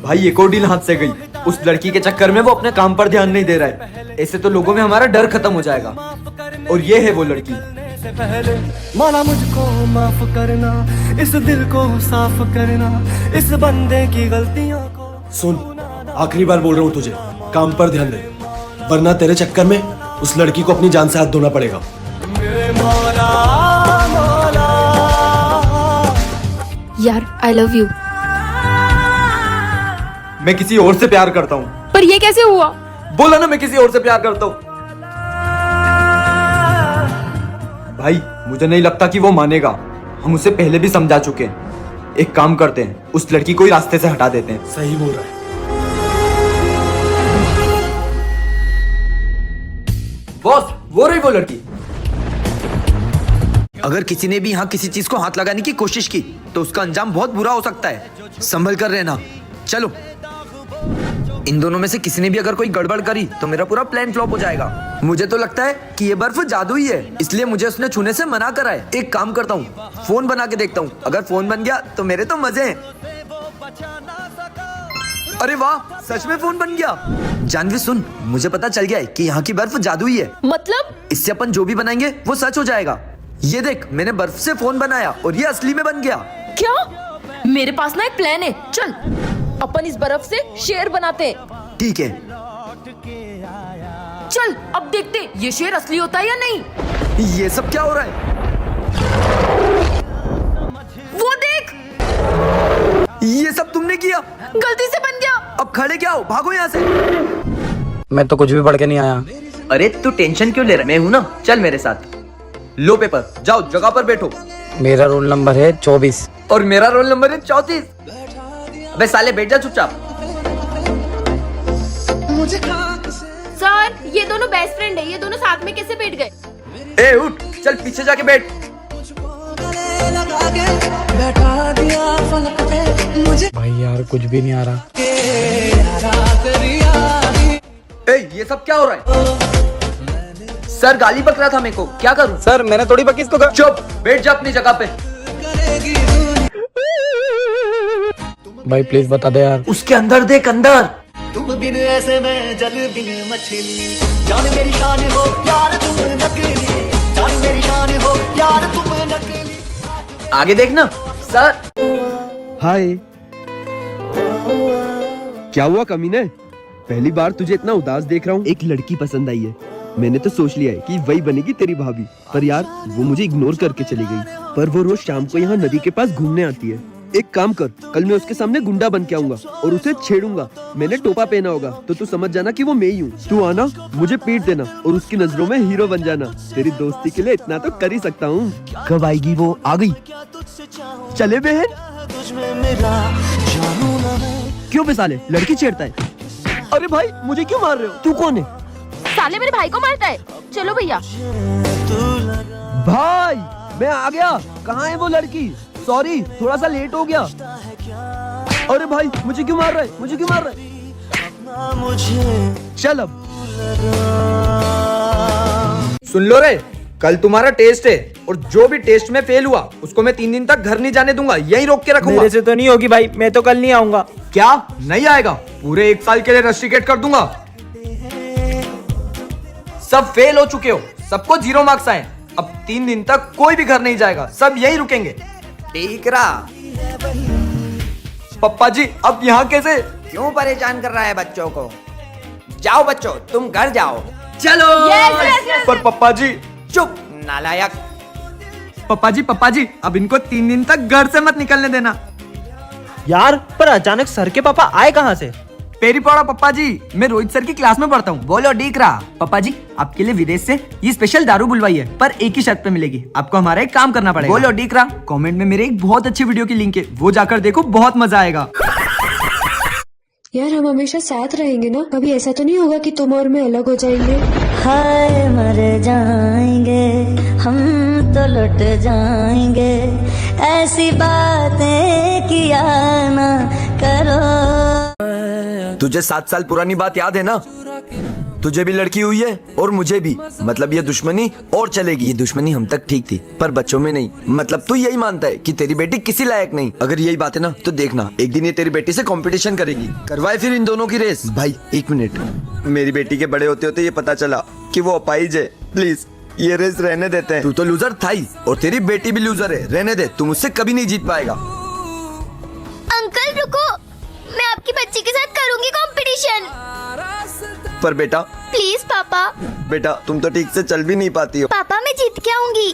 भाई एक और डील हाथ से गई। उस लड़की के चक्कर में वो अपने काम पर ध्यान नहीं दे रहा है। ऐसे तो लोगों में हमारा डर खत्म हो जाएगा। और ये है वो लड़की। मौला मुझको माफ करना, इस दिल को साफ करना, इस बंदे की गलतियों को। सुन, आखिरी बार बोल रहा हूँ तुझे, काम पर ध्यान दे, वरना तेरे चक्कर में उस लड़की को अपनी जान से हाथ धोना पड़ेगा। मेरे मौला मौला। यार आई लव यू। मैं किसी और से प्यार करता हूँ। पर ये कैसे हुआ? बोला ना मैं किसी और से प्यार करता हूँ। भाई मुझे नहीं लगता कि वो मानेगा। हम उसे पहले भी समझा चुके हैं। एक काम करते हैं, उस लड़की को ही रास्ते से हटा देते हैं। सही बोल रहा है। बॉस, वो रही वो लड़की। अगर किसी ने भी यहाँ किसी चीज को हाथ लगाने की कोशिश की तो उसका अंजाम बहुत बुरा हो सकता है। संभल कर रहना। चलो, इन दोनों में से किसी ने भी अगर कोई गड़बड़ करी तो मेरा पूरा प्लान फ्लॉप हो जाएगा। मुझे तो लगता है कि ये बर्फ जादू ही है, इसलिए मुझे उसने छूने से मना करा है। एक काम करता हूँ, फोन बना के देखता हूँ। अगर फोन बन गया तो मेरे तो मजे हैं। अरे वाह, सच में फोन बन गया। जानवी सुन, मुझे पता चल गया है कि यहाँ की बर्फ जादू ही है। मतलब? इससे अपन जो भी बनाएंगे वो सच हो जाएगा। ये देख, मैंने बर्फ से फोन बनाया और ये असली में बन गया। क्या? मेरे पास ना एक प्लान है। चल अपन इस बर्फ से शेर बनाते हैं। ठीक है, चल अब देखते हैं ये शेर असली होता है या नहीं। ये सब क्या हो रहा है? वो देख, ये सब तुमने किया? गलती से बन गया। अब खड़े क्या हो, भागो यहाँ से। मैं तो कुछ भी पढ़ के नहीं आया। अरे तू टेंशन क्यों ले रहा है? मैं हूं ना, चल मेरे साथ। लो पेपर, जाओ जगह पर बैठो। मेरा रोल नंबर है 24। और मेरा रोल नंबर है 34। अबे साले बैठ जा चुपचाप। सर, ये दोनों बेस्ट फ्रेंड है। ये दोनों साथ में कैसे बैठ गए? ए उठ, चल पीछे जाके बैठ। भाई यार कुछ भी नहीं आ रहा। ए ये सब क्या हो रहा है? सर गाली बक रहा था मेरे को, क्या करूं? सर मैंने थोड़ी बकी इसको। चुप, बैठ जा अपनी जगह पे। भाई प्लीज बता दे यार। उसके अंदर देख, अंदर। तुम बिन ऐसे में जल बिन मछली, जान मेरी शान हो यार तुम नकली, जान मेरी शान हो यार तुम नकली। आगे देखना सर। हाय, क्या हुआ कमीने? पहली बार तुझे इतना उदास देख रहा हूँ। एक लड़की पसंद आई है, मैंने तो सोच लिया है कि वही बनेगी तेरी भाभी। पर यार वो मुझे इग्नोर करके चली गई। पर वो रोज शाम को यहाँ नदी के पास घूमने आती है। एक काम कर, कल मैं उसके सामने गुंडा बन के आऊंगा और उसे छेड़ूंगा। मैंने टोपा पहना होगा तो तू समझ जाना कि वो मैं ही हूँ। तू आना, मुझे पीट देना और उसकी नजरों में हीरो बन जाना। तेरी दोस्ती के लिए इतना तो कर ही सकता हूँ। कब आएगी वो? आ गई। चले बहन। क्यों बे साले, लड़की छेड़ता है? अरे भाई मुझे क्यों मार रहे हो? तू कौन है? साले मेरे भाई को मारता है। चलो भैया। भाई मैं आ गया। कहाँ है वो लड़की? सॉरी थोड़ा सा लेट हो गया। अरे भाई मुझे क्यों मार रहा है? मुझे क्यों मार रहा है? चल अब सुन लो रे, कल तुम्हारा टेस्ट है और जो भी टेस्ट में फेल हुआ उसको मैं 3 दिन तक घर नहीं जाने दूंगा, यहीं रोक के रखूंगा। मेरे से तो नहीं होगी भाई, मैं तो कल नहीं आऊंगा। क्या नहीं आएगा? पूरे 1 साल के लिए रस्टिकेट कर दूंगा। सब फेल हो चुके हो, सबको 0 मार्क्स आए। अब 3 दिन तक कोई भी घर नहीं जाएगा, सब यहीं रुकेंगे। ठीक रहा। पप्पा जी अब यहाँ कैसे? क्यों परेशान कर रहा है बच्चों को? जाओ बच्चों, तुम घर जाओ। चलो। पर पप्पा जी। चुप नालायक। पप्पा जी अब इनको 3 दिन तक घर से मत निकलने देना। यार पर अचानक सर के पापा आए कहाँ से? पेरी पड़ा पप्पा जी, मैं रोहित सर की क्लास में पढ़ता हूँ। बोलो डीक रहा। पप्पा जी आपके लिए विदेश से ये स्पेशल दारू बुलवाई है, पर एक ही शर्त पे मिलेगी। आपको हमारा एक काम करना पड़ेगा। बोलो डीक रहा। कमेंट में मेरे एक बहुत अच्छी वीडियो की लिंक है, वो जाकर देखो, बहुत मजा आएगा। यार हम हमेशा साथ रहेंगे ना? कभी ऐसा तो नहीं होगा कि तुम और मैं अलग हो जाएंगे? हाय मर जाएंगे हम तो लुट जाएंगे, ऐसी बातें किया ना करो। तुझे 7 साल पुरानी बात याद है ना? तुझे भी लड़की हुई है और मुझे भी, मतलब ये दुश्मनी और चलेगी। ये दुश्मनी हम तक ठीक थी पर बच्चों में नहीं। मतलब तू यही मानता है कि तेरी बेटी किसी लायक नहीं। अगर यही बात है ना तो देखना एक दिन ये तेरी बेटी से कंपटीशन करेगी। करवाए फिर इन दोनों की रेस। भाई एक मिनट, मेरी बेटी के बड़े होते होते ये पता चला कि वो अपाहिज है। प्लीज ये रेस रहने देते हैं। तू तो लूजर था ही और तेरी बेटी भी लूजर है। रहने दे, तू मुझसे कभी नहीं जीत पाएगा। अंकल रुको, मैं आपकी बच्ची के साथ करूंगी कंपटीशन। पर बेटा प्लीज पापा। बेटा तुम तो ठीक से चल भी नहीं पाती हो। पापा मैं जीत के आऊंगी।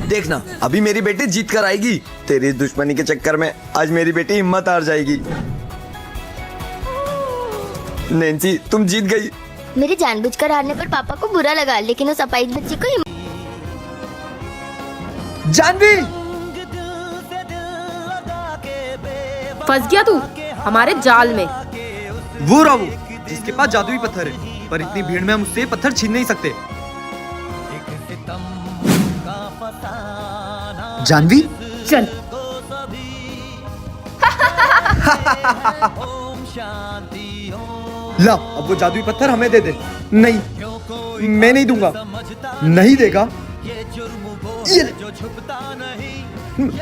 देखना अभी मेरी बेटी जीत कर आएगी। तेरी इस दुश्मनी के चक्कर में आज मेरी बेटी हिम्मत हार जाएगी। नैन्सी तुम जीत गई। मेरे जानबूझकर हारने पर पापा को बुरा लगा, लेकिन उस अपाहिज बच्ची को जानवी फंस गया तू हमारे जाल में। वो रहा वो जिसके पास जादुई पत्थर है, पर इतनी भीड़ में हम उससे पत्थर छीन नहीं सकते। जानवी चल ला अब वो जादुई पत्थर हमें दे दे। नहीं मैं नहीं दूंगा। नहीं देगा। ये ले।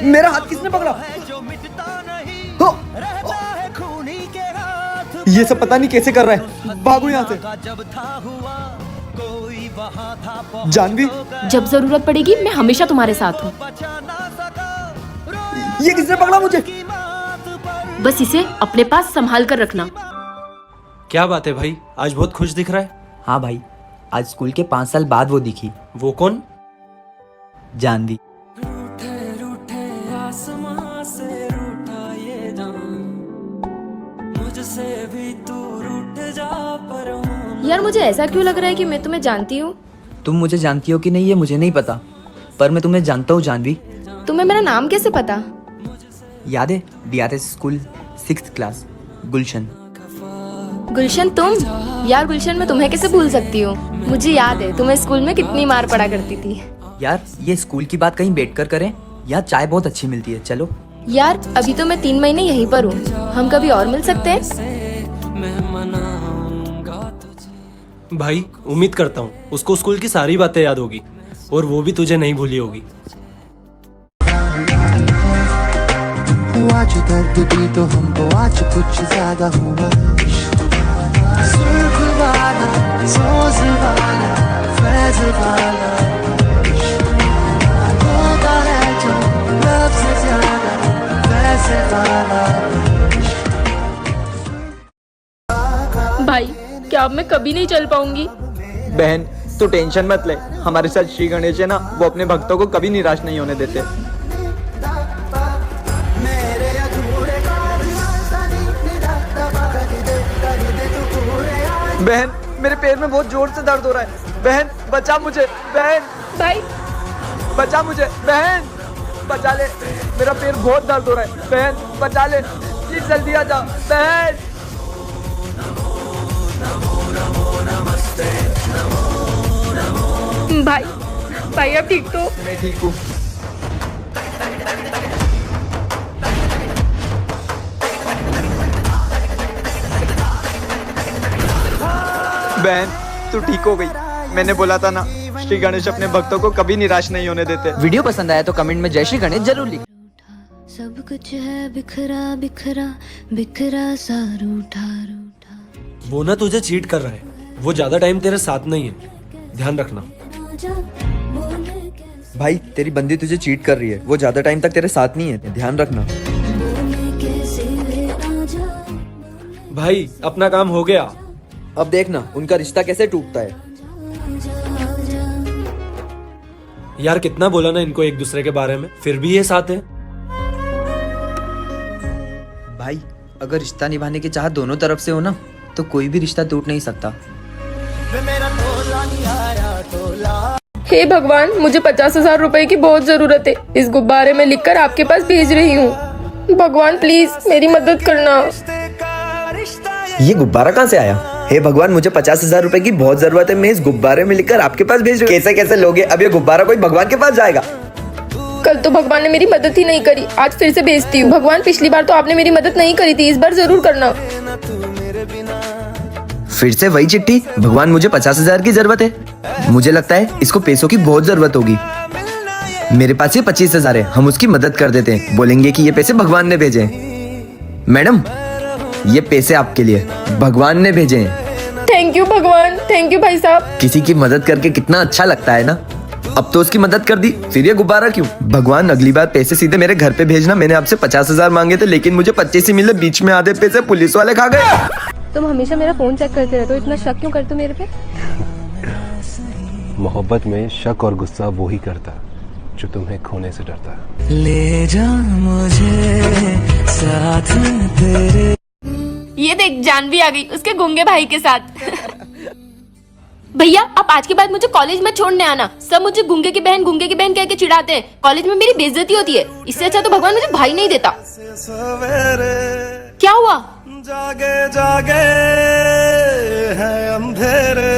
मेरा हाथ किसने पकड़ा? हो, ये सब पता नहीं कैसे कर रहा है। भागो यहाँ से। जानवी जब जरूरत पड़ेगी मैं हमेशा तुम्हारे साथ हूँ। ये किसने पकड़ा मुझे? बस इसे अपने पास संभाल कर रखना। क्या बात है भाई, आज बहुत खुश दिख रहा है। हाँ भाई, आज स्कूल के 5 साल बाद वो दिखी। वो कौन? जानवी। यार मुझे ऐसा क्यों लग रहा है कि मैं तुम्हें जानती हूँ। तुम मुझे जानती हो कि नहीं ये मुझे नहीं पता, पर मैं तुम्हें जानता हूँ जानवी। तुम्हें मेरा नाम कैसे पता? याद है DRS स्कूल 6th क्लास, गुलशन। गुलशन तुम? यार गुलशन मैं तुम्हें कैसे भूल सकती हूँ। मुझे याद है तुम्हें स्कूल में कितनी मार पड़ा करती थी। यार ये स्कूल की बात कहीं बैठकर करें, यहाँ चाय बहुत अच्छी मिलती है। चलो यार अभी तो मैं 3 महीने यहीं पर हूँ, हम कभी और मिल सकते हैं? भाई उम्मीद करता हूँ उसको स्कूल की सारी बातें याद होगी और वो भी तुझे नहीं भूली होगी। आज दर्द भी तो हमको आज कुछ ज्यादा हुआ। सुर्ख वाला, सोज वाला, फैज वाला होता है जो लब से ज्यादा वैसे वाला। भाई क्या अब मैं कभी नहीं चल पाऊंगी? बहन तू टेंशन मत ले, हमारे साथ श्री गणेश है ना, वो अपने भक्तों को कभी निराश नहीं होने देते। बहन मेरे पैर में बहुत जोर से दर्द हो रहा है। बहन बचा मुझे। बहन भाई बचा मुझे। बहन बचा ले, मेरा पैर बहुत दर्द हो रहा है। बहन बचा ले, प्लीज जल्दी आ जा। बहन भाई भाई अब ठीक तो? मैं ठीक हूँ। बहन तू ठीक हो गई। मैंने बोला था ना, श्री गणेश अपने भक्तों को कभी निराश नहीं होने देते। वीडियो पसंद आया तो कमेंट में जय श्री गणेश जरूर लिख। सब कुछ है बिखरा बिखरा बिखरा सा रूठा रूठा। वो ना तुझे चीट कर रहा है, वो ज्यादा टाइम तेरे साथ नहीं है, ध्यान रखना। भाई तेरी बंदी तुझे चीट कर रही है, वो ज्यादा टाइम तक तेरे साथ नहीं है, ध्यान रखना। भाई अपना काम हो गया। अब देखना उनका रिश्ता कैसे टूटता है। यार कितना बोला ना इनको एक दूसरे के बारे में, फिर भी ये साथ है। भाई अगर रिश्ता निभाने की चाहत दोनों तरफ से हो ना, तो कोई भी रिश्ता टूट नहीं सकता। हे भगवान मुझे 50,000 रुपए की बहुत जरूरत है, इस गुब्बारे में लिखकर आपके पास भेज रही हूँ। भगवान प्लीज मेरी मदद करना। ये गुब्बारा कहाँ से आया? हे भगवान मुझे 50,000 रुपए की बहुत जरूरत है, मैं इस गुब्बारे में लिखकर आपके पास भेज रही हूँ। कैसे कैसे लोगे? अब ये गुब्बारा कोई भगवान के पास जाएगा? कल तो भगवान ने मेरी मदद ही नहीं करी, आज फिर से भेजती हूँ। भगवान पिछली बार तो आपने मेरी मदद नहीं करी थी, इस बार जरूर करना। फिर से वही चिट्ठी। भगवान, मुझे 50,000 की जरूरत है। मुझे लगता है इसको पैसों की बहुत जरूरत होगी। मेरे पास ये 25,000 है, हम उसकी मदद कर देते हैं। बोलेंगे कि ये पैसे भगवान ने भेजे हैं। मैडम, ये पैसे आपके लिए भगवान ने भेजे हैं। थैंक यू भगवान, थैंक यू भाई साहब। किसी की मदद करके कितना अच्छा लगता है ना। अब तो उसकी मदद कर दी, फिर ये गुब्बारा क्यों? भगवान, अगली बार पैसे सीधे मेरे घर पे भेजना। मैंने आपसे 50,000 मांगे थे, लेकिन मुझे 25 ही मिले। बीच में आधे पैसे पुलिस वाले खा गए। तुम हमेशा मेरा फोन चेक करते रहते हो, इतना शक क्यों करते हो मेरे पे? मोहब्बत में शक और गुस्सा वो ही करता जो तुम्हें खोने से डरता है। ले जा मुझे साथ तेरे। ये देख, जानवी आ गई उसके गूंगे भाई के साथ। भैया, आप आज के बाद मुझे कॉलेज में छोड़ने आना। सब मुझे गूंगे की बहन कह के चिढ़ाते हैं। कॉलेज में मेरी बेइज्जती होती है। इससे अच्छा तो भगवान मुझे भाई नहीं देता। क्या हुआ? जागे जागे है अंधेरे,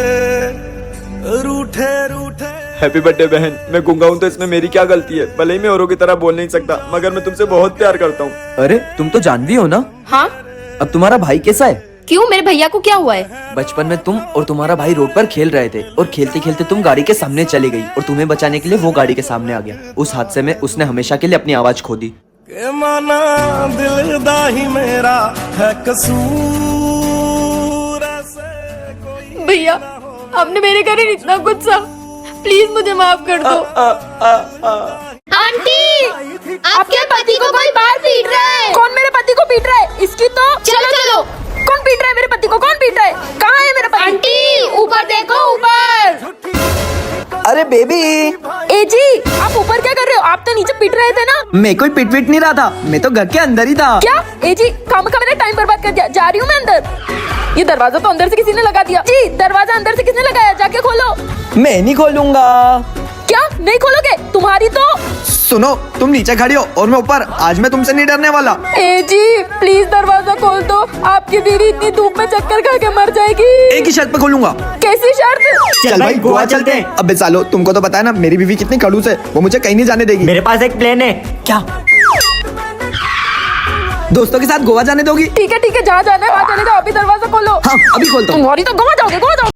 रूठे रूठे। हैप्पी बर्थडे बहन। मैं गूंगा हूँ तो इसमें मेरी क्या गलती है? भले ही मैं औरों की तरह बोल नहीं सकता, मगर मैं तुमसे बहुत प्यार करता हूँ। अरे तुम तो जानवी हो ना? हाँ। अब तुम्हारा भाई कैसा है? क्यों, मेरे भैया को क्या हुआ है? बचपन में तुम और तुम्हारा भाई रोड पर खेल रहे थे और खेलते खेलते तुम गाड़ी के सामने चली गई और तुम्हें बचाने के लिए वो गाड़ी के सामने आ गया। उस हादसे में उसने हमेशा के लिए अपनी आवाज खो दी। के माना दिल दा ही मेरा है कसूर ऐसे कोई। भैया, आपने मेरे घर इतना गुस्सा, प्लीज मुझे माफ कर दो। आंटी, आपके पति को कोई बाहर पीट रहा है। कौन मेरे पति को पीट रहा है? इसकी तो चलो चलो। कौन पीट रहा है मेरे पति को? कौन पीट रहा है? कहाँ है मेरा पति? आंटी, ऊपर देखो, ऊपर। अरे बेबी। ए जी, आप ऊपर क्या कर रहे हो? आप तो नीचे पीट रहे थे ना। मैं कोई पिट पिट नहीं रहा था, मैं तो घर के अंदर ही था। क्या? ए जी, काम का मेरा टाइम बर्बाद कर दिया। जा रही हूँ मैं अंदर। ये दरवाजा तो अंदर से किसी ने लगा दिया। जी, दरवाजा अंदर से किसने लगाया? जाके खोलो। मैं नहीं खोलूंगा। क्या नहीं खोलोगे? तुम्हारी तो। सुनो, तुम नीचे खड़ी हो और मैं ऊपर। आज मैं तुमसे नहीं डरने वाला। ए जी, प्लीज दरवाजा खोल दो। आपकी बीवी इतनी धूप में चक्कर खा के मर जाएगी। एक ही शर्त पे खोलूंगा। कैसी शर्त? चल भाई, गोवा चलते हैं। अबे सालो, तुमको तो पता है ना मेरी बीवी कितनी खड़ूस है। वो मुझे कहीं नहीं जाने देगी। मेरे पास एक प्लान है। क्या? दोस्तों के साथ गोवा जाने दोगी? ठीक है, जहाँ जाना है वहाँ जाने दो। अभी दरवाजा खोलो। हाँ, अभी खोलता हूँ। तुम्हारी तो गोवा जाओगे, गोवा जाओगे।